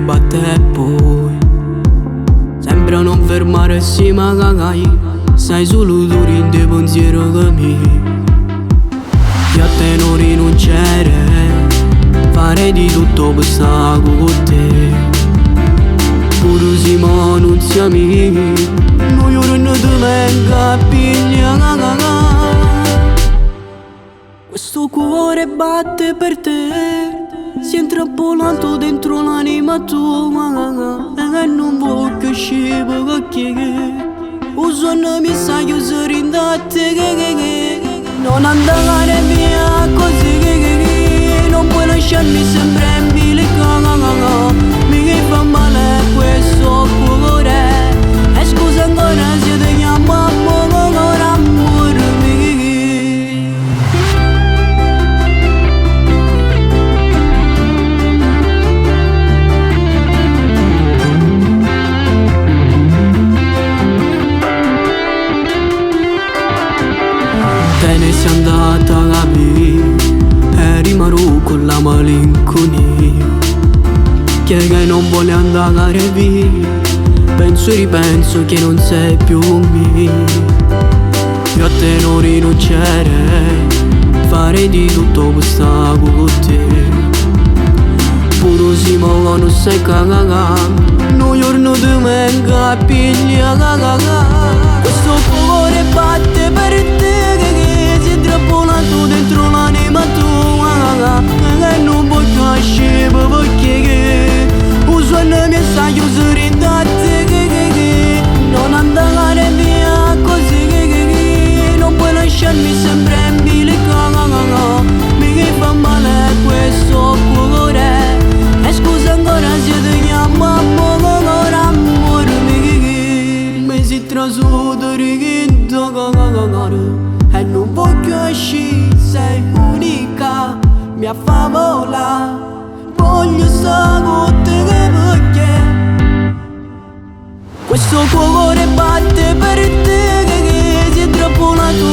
batte e poi sembra non fermarsi mai. Sai solo tu in te pensiero che mi io a te non rinuncerei, farei di tutto per stare con te. Pure se ma non siamo noi ora non ti venga a pigliare. Questo cuore batte per te, si è intrappolato dentro l'anima tua e non voglio uscire perché un sonno mi sa chiudere in te. Non andare via così, non puoi lasciarmi sempre in bilico. Mi fa male questo cuore e scusa ancora se ti chiamo amore mio. Te ne sei andata a capire e rimarrò con la malinconia che non vuole andare via. Penso e ripenso che non sei più mia. Io a te non rinuncerei, farei di tutto per stare con te. Pure se ma non sei cagando, non giorno ti venga a pigliare. Questo cuore batte per te che si è intrappolato dentro l'anima tua e non voglio uscire perché un sogno mi sta chiudere in te. Non andare via così, non puoi lasciarmi sempre in bilico. Mi fa male questo cuore e scusa ancora se ti chiamo amore mio. Mi si trasuto e non voglio uscire, sei unica, mia favola, voglio stare con te perché questo cuore batte per te che si è intrappolato